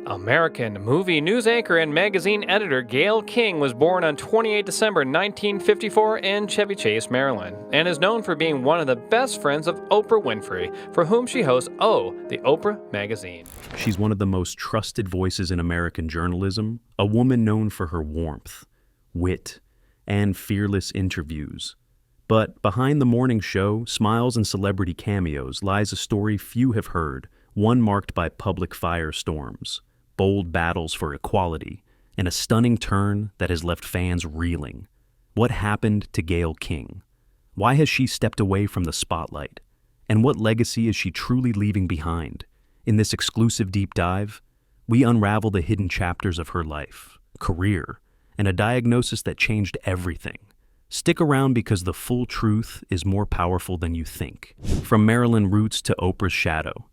American movie news anchor and magazine editor Gayle King was born on 28 December 1954 in Chevy Chase, Maryland, and is known for being one of the best friends of Oprah Winfrey, for whom she hosts the Oprah magazine. She's one of the most trusted voices in American journalism, a woman known for her warmth, wit, and fearless interviews. But behind the morning show, smiles, and celebrity cameos lies a story few have heard, one marked by public firestorms, bold battles for equality, and a stunning turn that has left fans reeling. What happened to Gayle King? Why has she stepped away from the spotlight? And what legacy is she truly leaving behind? In this exclusive deep dive, we unravel the hidden chapters of her life, career, and a diagnosis that changed everything. Stick around because the full truth is more powerful than you think. From Maryland roots to Oprah's shadow,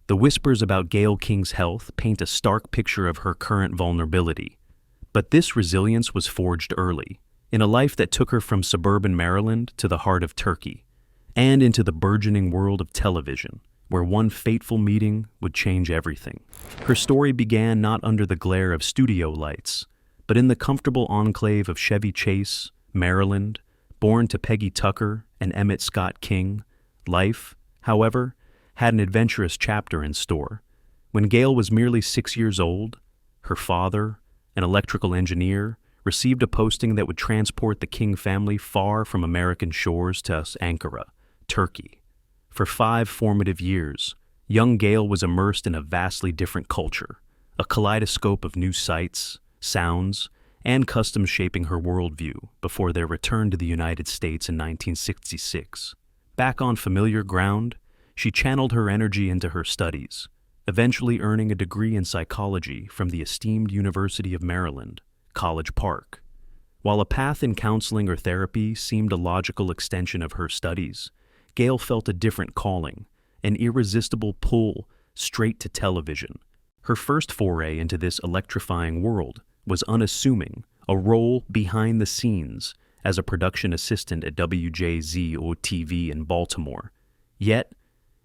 the whispers about Gayle King's health paint a stark picture of her current vulnerability. But this resilience was forged early, in a life that took her from suburban Maryland to the heart of Turkey, and into the burgeoning world of television, where one fateful meeting would change everything. Her story began not under the glare of studio lights, but in the comfortable enclave of Chevy Chase, Maryland. Born to Peggy Tucker and Emmett Scott King, life, however, had an adventurous chapter in store. When Gayle was merely 6 years old, her father, an electrical engineer, received a posting that would transport the King family far from American shores to Ankara, Turkey. For 5 formative years, young Gayle was immersed in a vastly different culture, a kaleidoscope of new sights, sounds, and customs shaping her worldview before their return to the United States in 1966. Back on familiar ground, she channeled her energy into her studies, eventually earning a degree in psychology from the esteemed University of Maryland, College Park. While a path in counseling or therapy seemed a logical extension of her studies, Gayle felt a different calling, an irresistible pull straight to television. Her first foray into this electrifying world was unassuming, a role behind the scenes as a production assistant at WJZO-TV in Baltimore. Yet,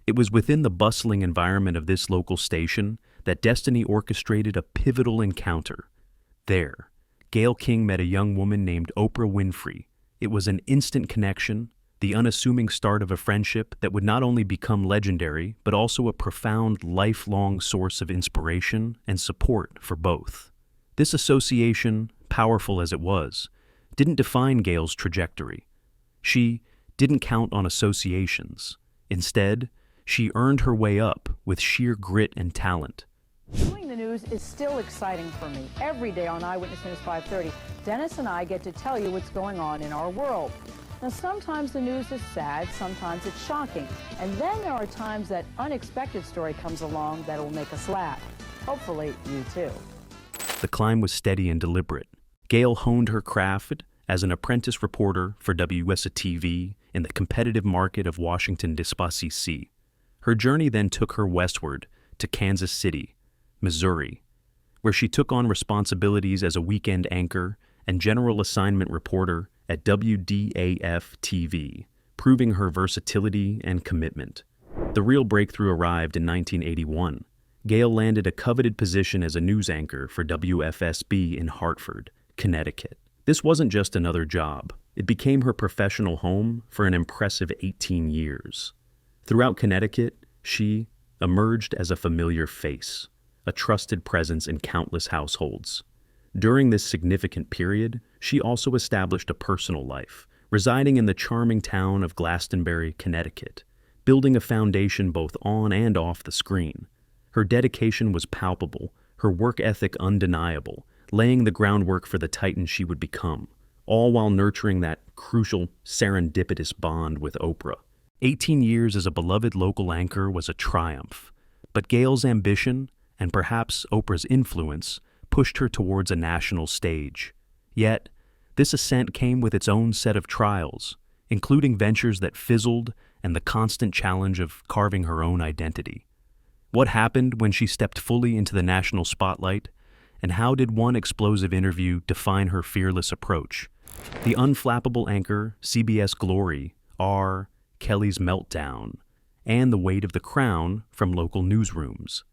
it was within the bustling environment of this local station that destiny orchestrated a pivotal encounter. There, Gayle King met a young woman named Oprah Winfrey. It was an instant connection, the unassuming start of a friendship that would not only become legendary, but also a profound, lifelong source of inspiration and support for both. This association, powerful as it was, didn't define Gayle's trajectory. She didn't count on associations. Instead, she earned her way up with sheer grit and talent. Doing the news is still exciting for me. Every day on Eyewitness News 530, Dennis and I get to tell you what's going on in our world. Now, sometimes the news is sad, sometimes it's shocking, and then there are times that unexpected story comes along that will make us laugh. Hopefully, you too. The climb was steady and deliberate. Gayle honed her craft as an apprentice reporter for WSA-TV in the competitive market of Washington, D.C. Her journey then took her westward to Kansas City, Missouri, where she took on responsibilities as a weekend anchor and general assignment reporter at WDAF-TV, proving her versatility and commitment. The real breakthrough arrived in 1981. Gayle landed a coveted position as a news anchor for WFSB in Hartford, Connecticut. This wasn't just another job. It became her professional home for an impressive 18 years. Throughout Connecticut, she emerged as a familiar face, a trusted presence in countless households. During this significant period, she also established a personal life, residing in the charming town of Glastonbury, Connecticut, building a foundation both on and off the screen. Her dedication was palpable, her work ethic undeniable, laying the groundwork for the titan she would become, all while nurturing that crucial, serendipitous bond with Oprah. 18 years as a beloved local anchor was a triumph, but Gayle's ambition, and perhaps Oprah's influence, pushed her towards a national stage. Yet, this ascent came with its own set of trials, including ventures that fizzled and the constant challenge of carving her own identity. What happened when she stepped fully into the national spotlight, and how did one explosive interview define her fearless approach? The unflappable anchor, CBS Glory, R. Kelly's Meltdown, and the weight of the crown from local newsrooms.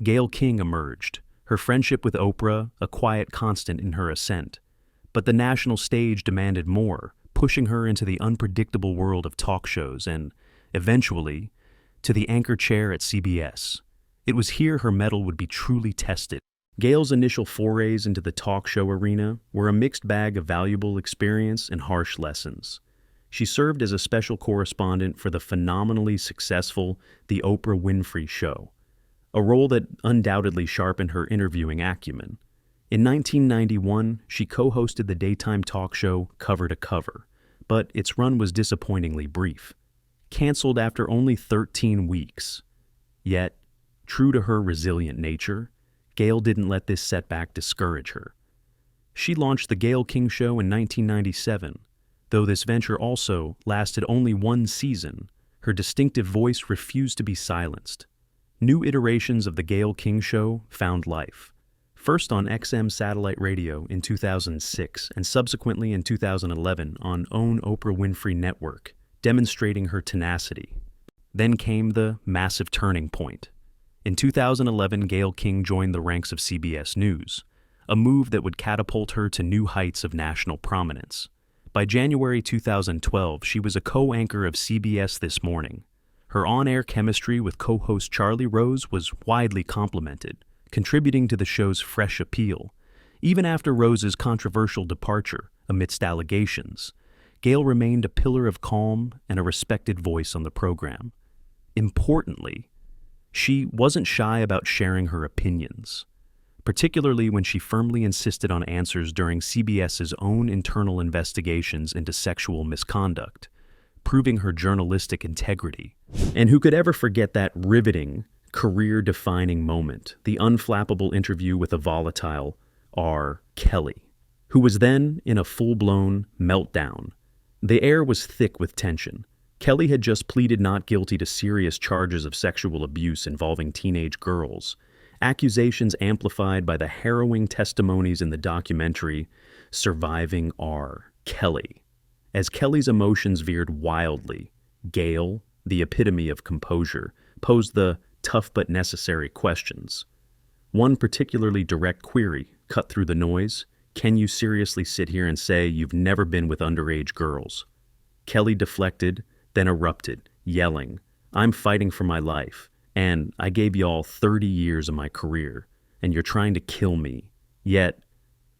Gayle King emerged, her friendship with Oprah a quiet constant in her ascent. But the national stage demanded more, pushing her into the unpredictable world of talk shows and, eventually, to the anchor chair at CBS. It was here her mettle would be truly tested. Gayle's initial forays into the talk show arena were a mixed bag of valuable experience and harsh lessons. She served as a special correspondent for the phenomenally successful The Oprah Winfrey Show, a role that undoubtedly sharpened her interviewing acumen. In 1991, she co-hosted the daytime talk show Cover to Cover, but its run was disappointingly brief, canceled after only 13 weeks. Yet, true to her resilient nature, Gayle didn't let this setback discourage her. She launched The Gayle King Show in 1997. Though this venture also lasted only one season, her distinctive voice refused to be silenced. New iterations of The Gayle King Show found life, first on XM satellite radio in 2006 and subsequently in 2011 on OWN Oprah Winfrey Network, demonstrating her tenacity. Then came the massive turning point. In 2011, Gayle King joined the ranks of CBS News, a move that would catapult her to new heights of national prominence. By January 2012, she was a co-anchor of CBS This Morning. Her on-air chemistry with co-host Charlie Rose was widely complimented, contributing to the show's fresh appeal. Even after Rose's controversial departure, amidst allegations, Gayle remained a pillar of calm and a respected voice on the program. Importantly, she wasn't shy about sharing her opinions, particularly when she firmly insisted on answers during CBS's own internal investigations into sexual misconduct, proving her journalistic integrity. And who could ever forget that riveting, career-defining moment, the unflappable interview with a volatile R. Kelly, who was then in a full-blown meltdown. The air was thick with tension. Kelly had just pleaded not guilty to serious charges of sexual abuse involving teenage girls, accusations amplified by the harrowing testimonies in the documentary Surviving R. Kelly. As Kelly's emotions veered wildly, Gayle, the epitome of composure, posed the tough but necessary questions. One particularly direct query cut through the noise: can you seriously sit here and say you've never been with underage girls? Kelly deflected, then erupted, yelling, "I'm fighting for my life, and I gave y'all 30 years of my career, and you're trying to kill me." Yet,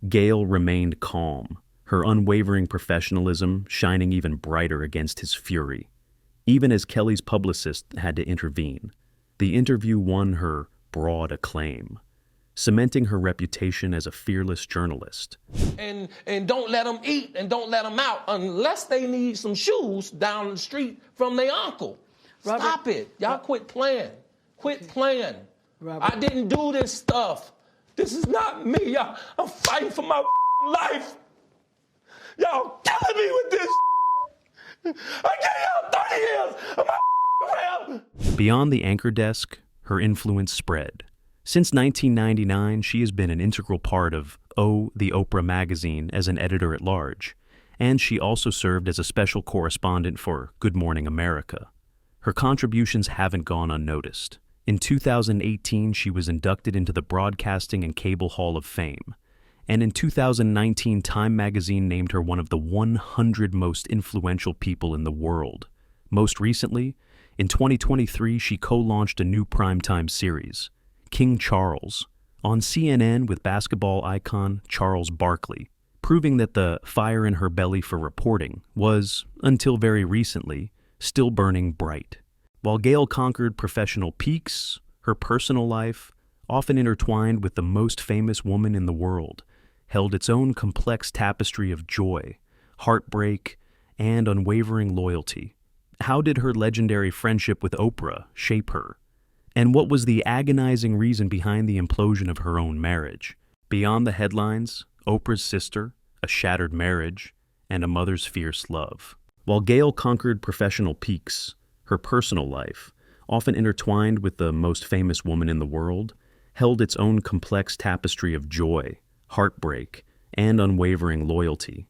Gayle remained calm, her unwavering professionalism shining even brighter against his fury. Even as Kelly's publicist had to intervene, the interview won her broad acclaim, cementing her reputation as a fearless journalist. And don't let them eat and don't let them out unless they need some shoes down the street from their uncle. Robert, stop it. Y'all quit playing. Quit playing. Robert. I didn't do this stuff. This is not me. I'm fighting for my life. Y'all killing me with this. I gave y'all 30 years of my career. Beyond the anchor desk, her influence spread. Since 1999, she has been an integral part of The Oprah magazine as an editor-at-large, and she also served as a special correspondent for Good Morning America. Her contributions haven't gone unnoticed. In 2018, she was inducted into the Broadcasting and Cable Hall of Fame, and in 2019, Time magazine named her one of the 100 most influential people in the world. Most recently, in 2023, she co-launched a new primetime series, King Charles, on CNN with basketball icon Charles Barkley, proving that the fire in her belly for reporting was, until very recently, still burning bright. While Gayle conquered professional peaks, her personal life, often intertwined with the most famous woman in the world, held its own complex tapestry of joy, heartbreak, and unwavering loyalty. How did her legendary friendship with Oprah shape her? And what was the agonizing reason behind the implosion of her own marriage? Beyond the headlines, Oprah's sister, a shattered marriage, and a mother's fierce love. While Gayle conquered professional peaks, her personal life, often intertwined with the most famous woman in the world, held its own complex tapestry of joy, heartbreak, and unwavering loyalty.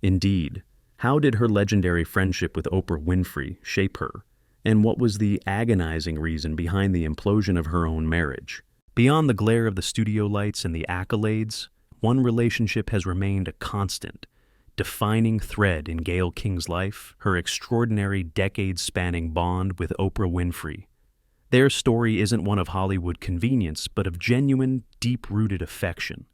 Indeed, how did her legendary friendship with Oprah Winfrey shape her? And what was the agonizing reason behind the implosion of her own marriage? Beyond the glare of the studio lights and the accolades, one relationship has remained a constant, defining thread in Gayle King's life, her extraordinary decades-spanning bond with Oprah Winfrey. Their story isn't one of Hollywood convenience, but of genuine, deep-rooted affection,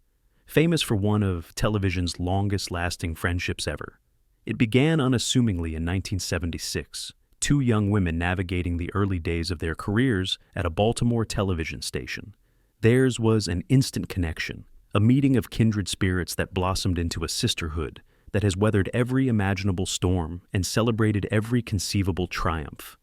famous for one of television's longest-lasting friendships ever. It began unassumingly in 1976, two young women navigating the early days of their careers at a Baltimore television station. Theirs was an instant connection, a meeting of kindred spirits that blossomed into a sisterhood that has weathered every imaginable storm and celebrated every conceivable triumph.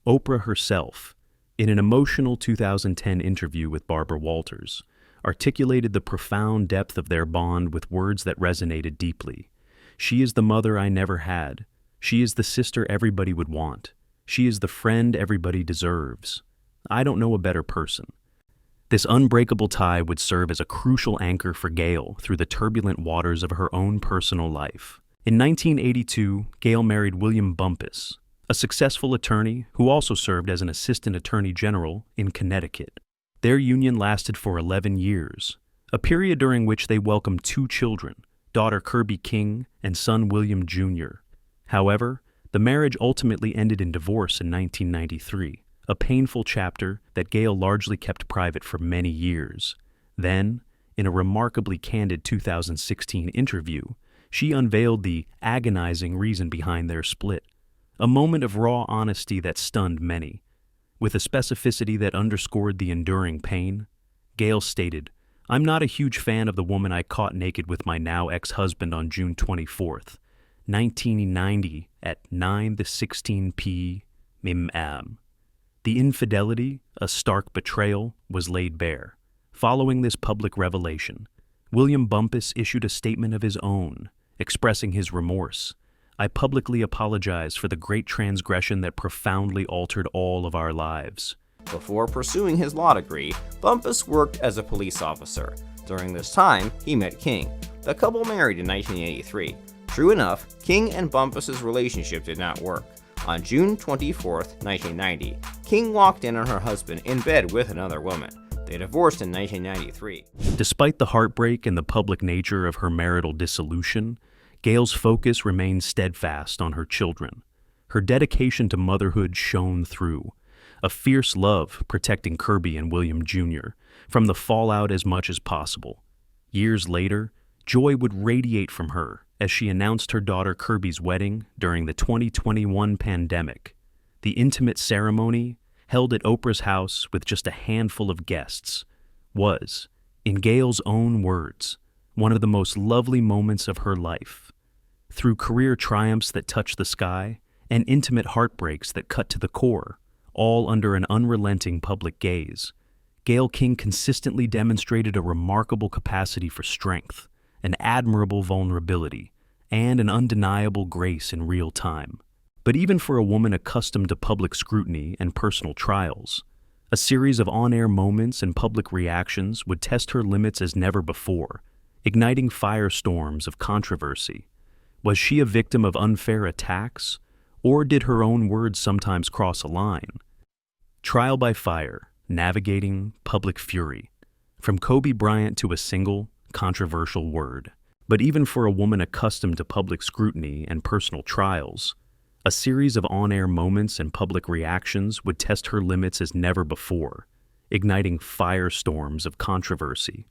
Oprah herself, in an emotional 2010 interview with Barbara Walters, articulated the profound depth of their bond with words that resonated deeply. She is the mother I never had. She is the sister everybody would want. She is the friend everybody deserves. I don't know a better person. This unbreakable tie would serve as a crucial anchor for Gayle through the turbulent waters of her own personal life. In 1982, Gayle married William Bumpus, a successful attorney who also served as an assistant attorney general in Connecticut. Their union lasted for 11 years, a period during which they welcomed two children, daughter Kobe King and son William Jr. However, the marriage ultimately ended in divorce in 1993, a painful chapter that Gayle largely kept private for many years. Then, in a remarkably candid 2016 interview, she unveiled the agonizing reason behind their split, a moment of raw honesty that stunned many. With a specificity that underscored the enduring pain, Gayle stated, "I'm not a huge fan of the woman I caught naked with my now ex-husband on June 24th, 1990 at 9:16 p.m. The infidelity, a stark betrayal, was laid bare. Following this public revelation, William Bumpus issued a statement of his own, expressing his remorse. I publicly apologize for the great transgression that profoundly altered all of our lives." Before pursuing his law degree, Bumpus worked as a police officer. During this time, he met King. The couple married in 1983. True enough, King and Bumpus's relationship did not work. On June 24, 1990, King walked in on her husband in bed with another woman. They divorced in 1993. Despite the heartbreak and the public nature of her marital dissolution, Gayle's focus remained steadfast on her children. Her dedication to motherhood shone through, a fierce love protecting Kobe and William Jr. from the fallout as much as possible. Years later, joy would radiate from her as she announced her daughter Kobe's wedding during the 2021 pandemic. The intimate ceremony, held at Oprah's house with just a handful of guests, was, in Gayle's own words, one of the most lovely moments of her life. Through career triumphs that touched the sky and intimate heartbreaks that cut to the core, all under an unrelenting public gaze, Gayle King consistently demonstrated a remarkable capacity for strength, an admirable vulnerability, and an undeniable grace in real time. But even for a woman accustomed to public scrutiny and personal trials, a series of on-air moments and public reactions would test her limits as never before, igniting firestorms of controversy. Was she a victim of unfair attacks, or did her own words sometimes cross a line? Trial by fire, navigating public fury, from Kobe Bryant to a single, controversial word. But even for a woman accustomed to public scrutiny and personal trials, a series of on-air moments and public reactions would test her limits as never before, igniting firestorms of controversy.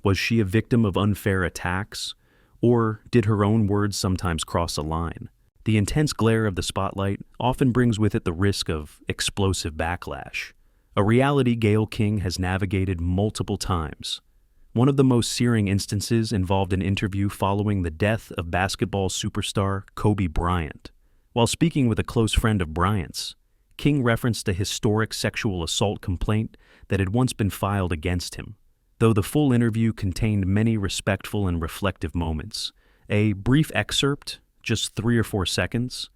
Was she a victim of unfair attacks, or did her own words sometimes cross a line? The intense glare of the spotlight often brings with it the risk of explosive backlash, a reality Gayle King has navigated multiple times. One of the most searing instances involved an interview following the death of basketball superstar Kobe Bryant. While speaking with a close friend of Bryant's, King referenced a historic sexual assault complaint that had once been filed against him. Though the full interview contained many respectful and reflective moments, a brief excerpt, just 3 or 4 seconds,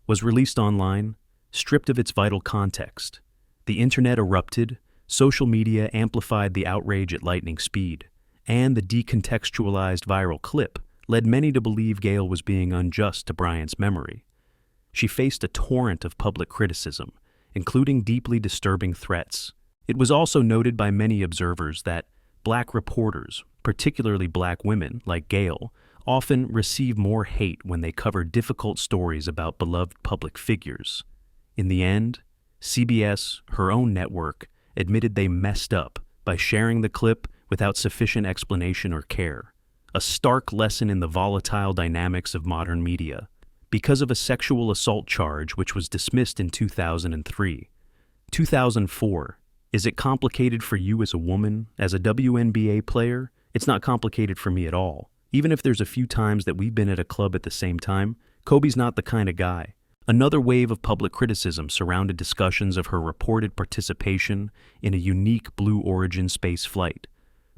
was released online, stripped of its vital context. The internet erupted, social media amplified the outrage at lightning speed, and the decontextualized viral clip led many to believe Gayle was being unjust to Bryant's memory. She faced a torrent of public criticism, including deeply disturbing threats. It was also noted by many observers that black reporters, particularly black women like Gayle, often receive more hate when they cover difficult stories about beloved public figures. In the end, CBS, her own network, admitted they messed up by sharing the clip without sufficient explanation or care. A stark lesson in the volatile dynamics of modern media. Because of a sexual assault charge which was dismissed in 2003. 2004. Is it complicated for you as a woman, as a WNBA player? It's not complicated for me at all. Even if there's a few times that we've been at a club at the same time, Kobe's not the kind of guy. Another wave of public criticism surrounded discussions of her reported participation in a unique Blue Origin space flight,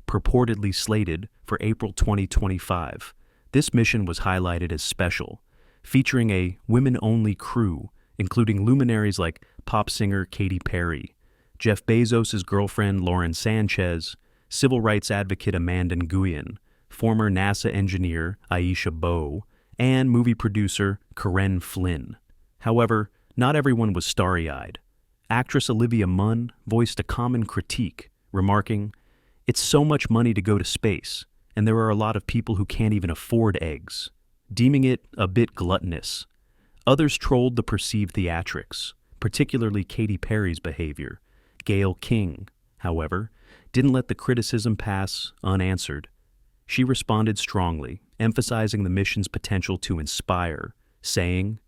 purportedly slated for April 2025. This mission was highlighted as special, featuring a women-only crew, including luminaries like pop singer Katy Perry, Jeff Bezos' girlfriend Lauren Sanchez, civil rights advocate Amanda Nguyen, former NASA engineer Aisha Bowe, and movie producer Karen Flynn. However, not everyone was starry-eyed. Actress Olivia Munn voiced a common critique, remarking, "It's so much money to go to space, and there are a lot of people who can't even afford eggs," deeming it a bit gluttonous. Others trolled the perceived theatrics, particularly Katy Perry's behavior. Gayle King, however, didn't let the criticism pass unanswered. She responded strongly, emphasizing the mission's potential to inspire, saying,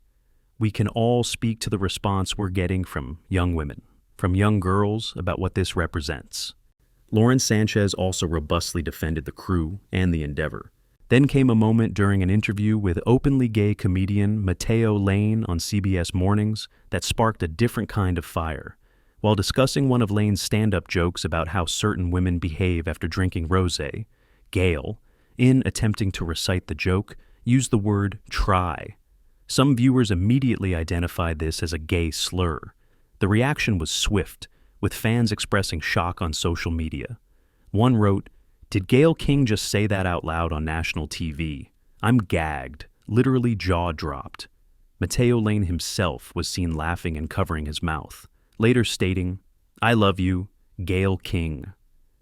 "We can all speak to the response we're getting from young women, from young girls, about what this represents." Lauren Sanchez also robustly defended the crew and the endeavor. Then came a moment during an interview with openly gay comedian Matteo Lane on CBS Mornings that sparked a different kind of fire. While discussing one of Lane's stand-up jokes about how certain women behave after drinking rosé, Gayle, in attempting to recite the joke, used the word try. Some viewers immediately identified this as a gay slur. The reaction was swift, with fans expressing shock on social media. One wrote, "Did Gayle King just say that out loud on national TV? I'm gagged, literally jaw-dropped." Matteo Lane himself was seen laughing and covering his mouth, later stating, "I love you, Gayle King."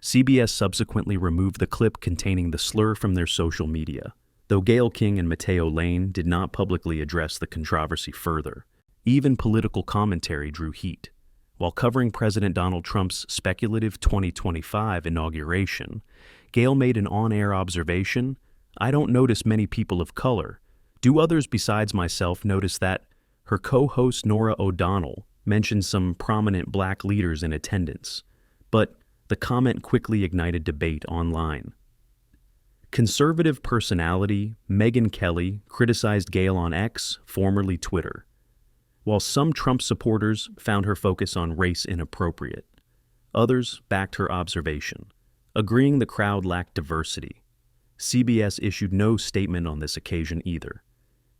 CBS subsequently removed the clip containing the slur from their social media, though Gayle King and Matteo Lane did not publicly address the controversy further. Even political commentary drew heat. While covering President Donald Trump's speculative 2025 inauguration, Gayle made an on-air observation, "I don't notice many people of color. Do others besides myself notice that?" Her co-host Norah O'Donnell mentioned some prominent black leaders in attendance, but the comment quickly ignited debate online. Conservative personality Megyn Kelly criticized Gayle on X, formerly Twitter, while some Trump supporters found her focus on race inappropriate. Others backed her observation, agreeing the crowd lacked diversity. CBS issued no statement on this occasion either.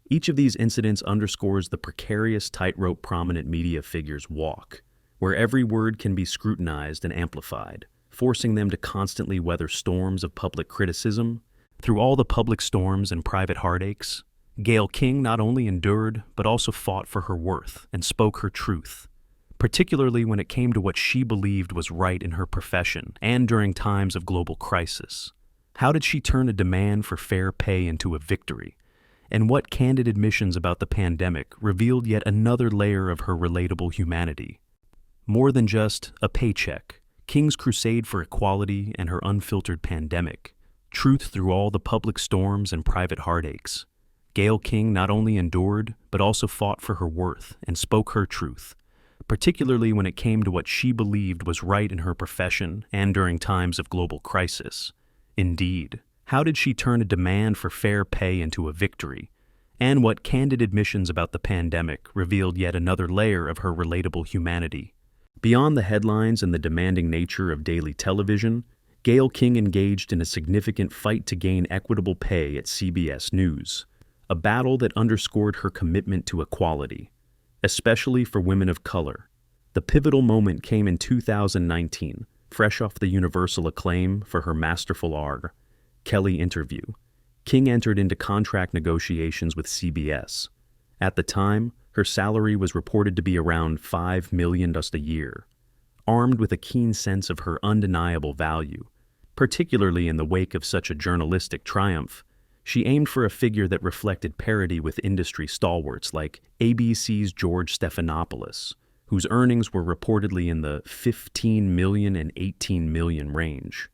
Each of these incidents underscores the precarious tightrope prominent media figures walk, where every word can be scrutinized and amplified, forcing them to constantly weather storms of public criticism. Through all the public storms and private heartaches, Gayle King not only endured, but also fought for her worth and spoke her truth, particularly when it came to what she believed was right in her profession and during times of global crisis. How did she turn a demand for fair pay into a victory? And what candid admissions about the pandemic revealed yet another layer of her relatable humanity? More than just a paycheck, King's crusade for equality and her unfiltered pandemic, truth through all the public storms and private heartaches. Gayle King not only endured, but also fought for her worth and spoke her truth, particularly when it came to what she believed was right in her profession and during times of global crisis. Indeed, how did she turn a demand for fair pay into a victory? And what candid admissions about the pandemic revealed yet another layer of her relatable humanity? Beyond the headlines and the demanding nature of daily television, Gayle King engaged in a significant fight to gain equitable pay at CBS News, a battle that underscored her commitment to equality, especially for women of color. The pivotal moment came in 2019, fresh off the universal acclaim for her masterful R. Kelly interview. King entered into contract negotiations with CBS. At the time, her salary was reported to be around $5 million a year. armed with a keen sense of her undeniable value. Particularly in the wake of such a journalistic triumph, she aimed for a figure that reflected parity with industry stalwarts like ABC's George Stephanopoulos, whose earnings were reportedly in the 15 million and 18 million range.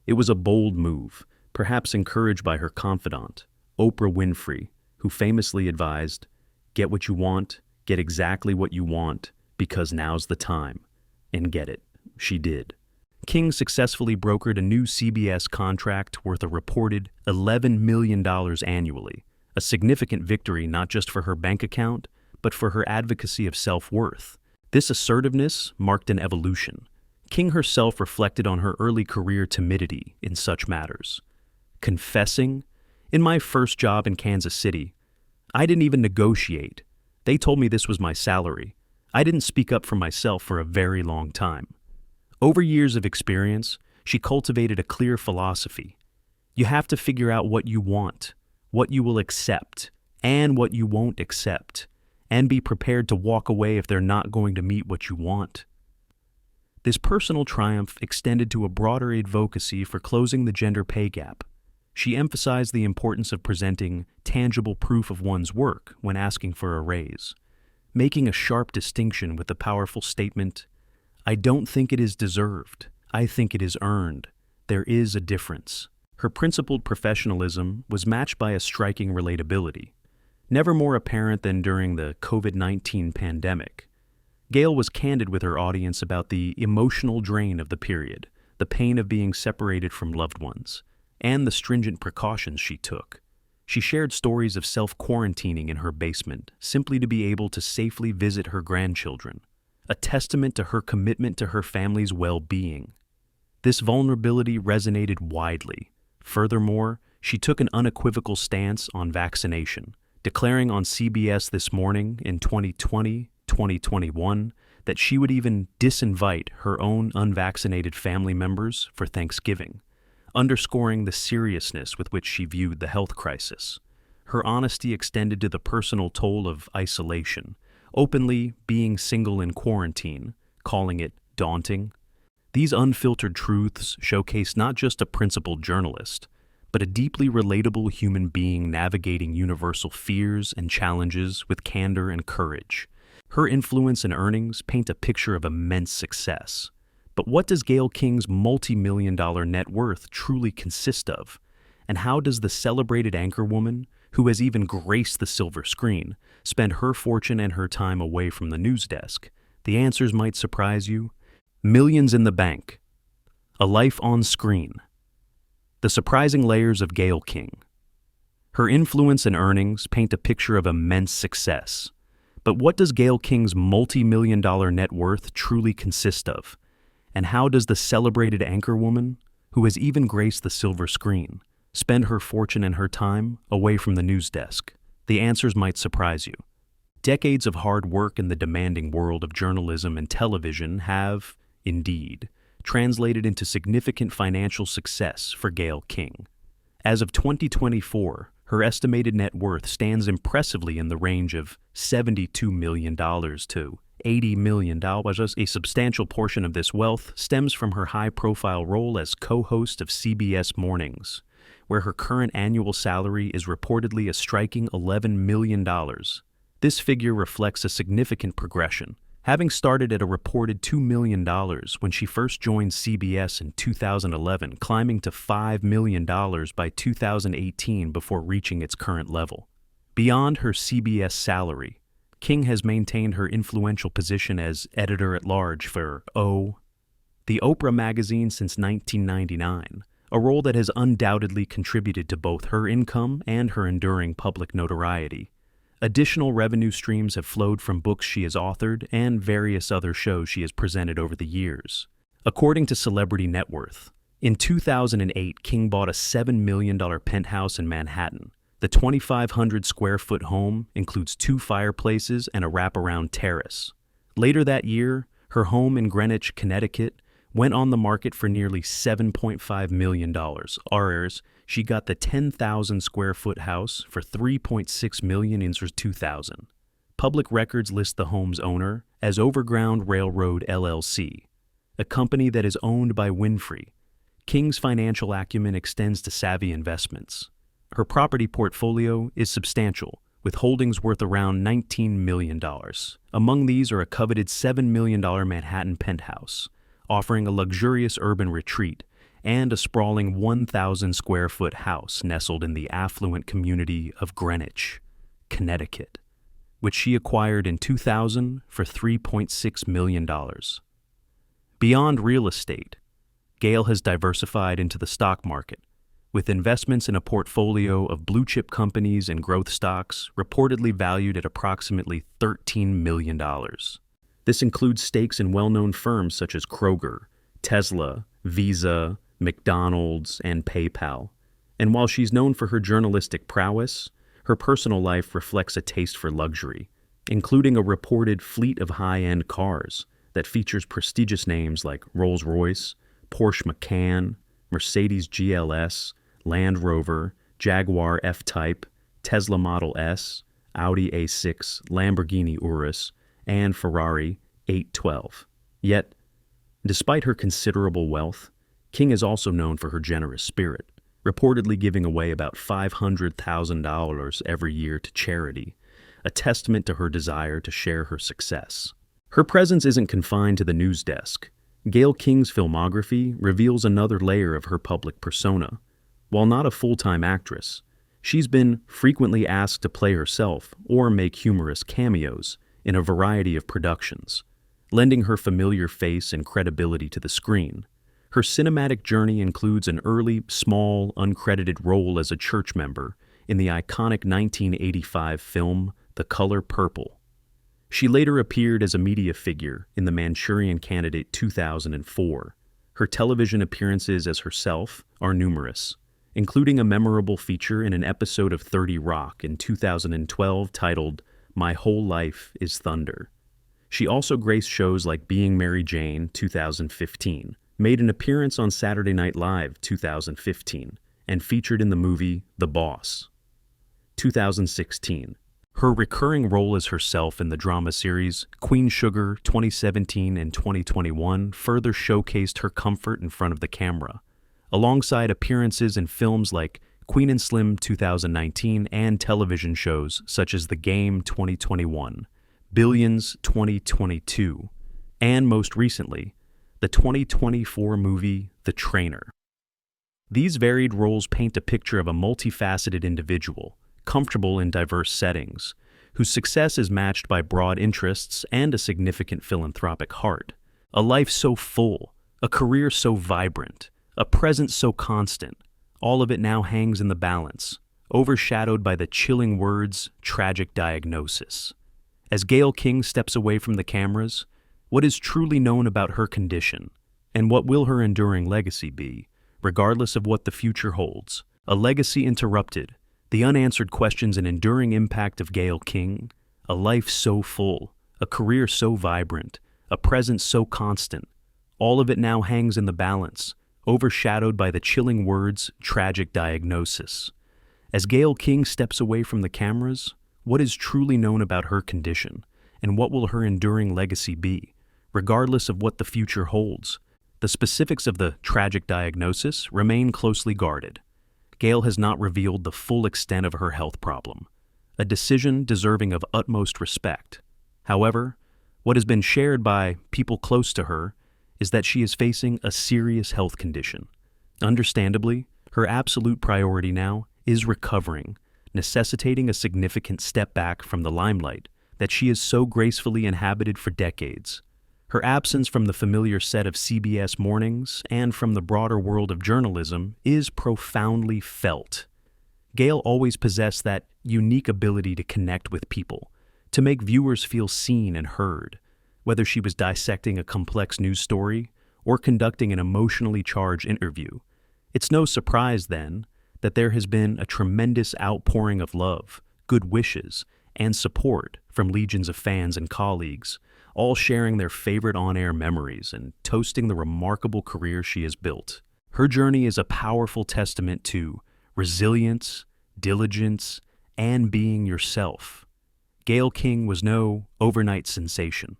It was a bold move, perhaps encouraged by her confidant, Oprah Winfrey, who famously advised, "Get what you want, get exactly what you want, because now's the time." And get it, she did. King successfully brokered a new CBS contract worth a reported $11 million annually, a significant victory not just for her bank account, but for her advocacy of self-worth. This assertiveness marked an evolution. King herself reflected on her early career timidity in such matters. Confessing, "In my first job in Kansas City, I didn't even negotiate. They told me this was my salary. I didn't speak up for myself for a very long time." Over years of experience, she cultivated a clear philosophy. You have to figure out what you want, what you will accept, and what you won't accept, and be prepared to walk away if they're not going to meet what you want. This personal triumph extended to a broader advocacy for closing the gender pay gap. She emphasized the importance of presenting tangible proof of one's work when asking for a raise, making a sharp distinction with the powerful statement, "I don't think it is deserved. I think it is earned. There is a difference." Her principled professionalism was matched by a striking relatability, never more apparent than during the COVID-19 pandemic. Gayle was candid with her audience about the emotional drain of the period, the pain of being separated from loved ones, and the stringent precautions she took. She shared stories of self-quarantining in her basement simply to be able to safely visit her grandchildren, a testament to her commitment to her family's well-being. This vulnerability resonated widely. Furthermore, she took an unequivocal stance on vaccination, declaring on CBS This Morning in 2020-2021 that she would even disinvite her own unvaccinated family members for Thanksgiving, underscoring the seriousness with which she viewed the health crisis. Her honesty extended to the personal toll of isolation, openly being single in quarantine, calling it daunting. These unfiltered truths showcase not just a principled journalist, but a deeply relatable human being navigating universal fears and challenges with candor and courage. Her influence and earnings paint a picture of immense success. But what does Gayle King's multi-million-dollar net worth truly consist of? And how does the celebrated anchorwoman, who has even graced the silver screen, spend her fortune and her time away from the news desk? The answers might surprise you. Millions in the bank. A life on screen. The surprising layers of Gayle King. Her influence and earnings paint a picture of immense success. But what does Gayle King's multi-million-dollar net worth truly consist of? And how does the celebrated anchorwoman, who has even graced the silver screen, spend her fortune and her time away from the news desk? The answers might surprise you. Decades of hard work in the demanding world of journalism and television have, indeed, translated into significant financial success for Gayle King. As of 2024, her estimated net worth stands impressively in the range of $72 million to $80 million. A substantial portion of this wealth stems from her high-profile role as co-host of CBS Mornings, where her current annual salary is reportedly a striking $11 million. This figure reflects a significant progression, having started at a reported $2 million when she first joined CBS in 2011, climbing to $5 million by 2018 before reaching its current level. Beyond her CBS salary, King has maintained her influential position as editor-at-large for The Oprah magazine since 1999, a role that has undoubtedly contributed to both her income and her enduring public notoriety. Additional revenue streams have flowed from books she has authored and various other shows she has presented over the years. According to Celebrity Net Worth, in 2008, King bought a $7 million penthouse in Manhattan. The 2,500-square-foot home includes 2 fireplaces and a wraparound terrace. Later that year, her home in Greenwich, Connecticut, went on the market for nearly $7.5 million. She got the 10,000-square-foot house for $3.6 million in 2000. Public records list the home's owner as Overground Railroad LLC. a company that is owned by Winfrey. King's financial acumen extends to savvy investments. Her property portfolio is substantial, with holdings worth around $19 million. Among these are a coveted $7 million Manhattan penthouse, offering a luxurious urban retreat, and a sprawling 1,000-square-foot house nestled in the affluent community of Greenwich, Connecticut, which she acquired in 2000 for $3.6 million. Beyond real estate, Gayle has diversified into the stock market, with investments in a portfolio of blue-chip companies and growth stocks reportedly valued at approximately $13 million. This includes stakes in well-known firms such as Kroger, Tesla, Visa, McDonald's, and PayPal. And while she's known for her journalistic prowess, her personal life reflects a taste for luxury, including a reported fleet of high-end cars that features prestigious names like Rolls-Royce, Porsche Macan, Mercedes GLS, Land Rover, Jaguar F-Type, Tesla Model S, Audi A6, Lamborghini Urus, and Ferrari 812. Yet, despite her considerable wealth, King is also known for her generous spirit, reportedly giving away about $500,000 every year to charity, a testament to her desire to share her success. Her presence isn't confined to the news desk. Gayle King's filmography reveals another layer of her public persona. While not a full-time actress, she's been frequently asked to play herself or make humorous cameos in a variety of productions, lending her familiar face and credibility to the screen. Her cinematic journey includes an early, small, uncredited role as a church member in the iconic 1985 film The Color Purple. She later appeared as a media figure in The Manchurian Candidate 2004. Her television appearances as herself are numerous, including a memorable feature in an episode of 30 Rock in 2012 titled My Whole Life is Thunder. She also graced shows like Being Mary Jane 2015, made an appearance on Saturday Night Live 2015, and featured in the movie The Boss 2016. Her recurring role as herself in the drama series Queen Sugar 2017 and 2021 further showcased her comfort in front of the camera, alongside appearances in films like Queen and Slim 2019 and television shows such as The Game 2021, Billions 2022, and most recently, the 2024 movie The Trainer. These varied roles paint a picture of a multifaceted individual, comfortable in diverse settings, whose success is matched by broad interests and a significant philanthropic heart. A life so full, a career so vibrant, a presence so constant, all of it now hangs in the balance, overshadowed by the chilling words, tragic diagnosis. As Gayle King steps away from the cameras, what is truly known about her condition, and what will her enduring legacy be, regardless of what the future holds? A legacy interrupted, the unanswered questions and enduring impact of Gayle King, a life so full, a career so vibrant, a presence so constant, all of it now hangs in the balance, overshadowed by the chilling words, tragic diagnosis. As Gayle King steps away from the cameras, what is truly known about her condition, and what will her enduring legacy be, regardless of what the future holds? The specifics of the tragic diagnosis remain closely guarded. Gayle has not revealed the full extent of her health problem, a decision deserving of utmost respect. However, what has been shared by people close to her is that she is facing a serious health condition. Understandably, her absolute priority now is recovering, necessitating a significant step back from the limelight that she has so gracefully inhabited for decades. Her absence from the familiar set of CBS mornings and from the broader world of journalism is profoundly felt. Gayle always possessed that unique ability to connect with people, to make viewers feel seen and heard, whether she was dissecting a complex news story or conducting an emotionally charged interview. It's no surprise, then, that there has been a tremendous outpouring of love, good wishes, and support from legions of fans and colleagues, all sharing their favorite on-air memories and toasting the remarkable career she has built. Her journey is a powerful testament to resilience, diligence, and being yourself. Gayle King was no overnight sensation.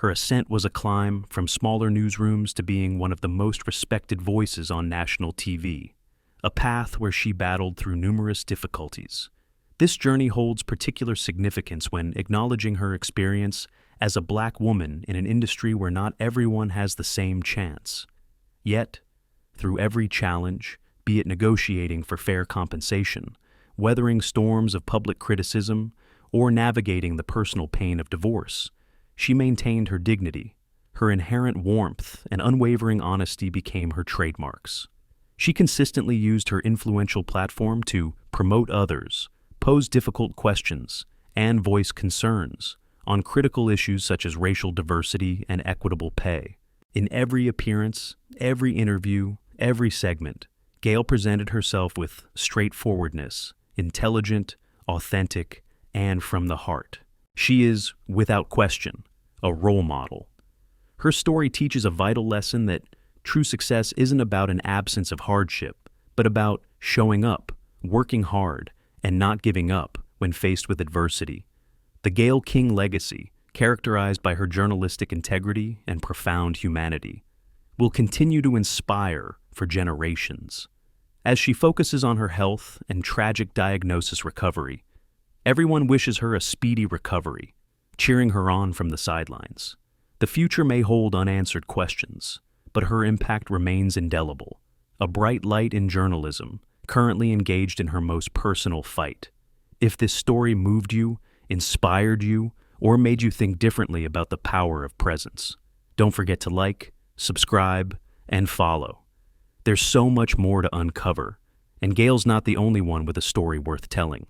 Her ascent was a climb from smaller newsrooms to being one of the most respected voices on national TV, a path where she battled through numerous difficulties. This journey holds particular significance when acknowledging her experience as a Black woman in an industry where not everyone has the same chance. Yet, through every challenge, be it negotiating for fair compensation, weathering storms of public criticism, or navigating the personal pain of divorce, she maintained her dignity. Her inherent warmth and unwavering honesty became her trademarks. She consistently used her influential platform to promote others, pose difficult questions, and voice concerns on critical issues such as racial diversity and equitable pay. In every appearance, every interview, every segment, Gayle presented herself with straightforwardness, intelligent, authentic, and from the heart. She is, without question, a role model. Her story teaches a vital lesson that true success isn't about an absence of hardship, but about showing up, working hard, and not giving up when faced with adversity. The Gayle King legacy, characterized by her journalistic integrity and profound humanity, will continue to inspire for generations. As she focuses on her health and tragic diagnosis recovery, everyone wishes her a speedy recovery, cheering her on from the sidelines. The future may hold unanswered questions, but her impact remains indelible, a bright light in journalism, currently engaged in her most personal fight. If this story moved you, inspired you, or made you think differently about the power of presence, don't forget to like, subscribe, and follow. There's so much more to uncover, and Gayle's not the only one with a story worth telling.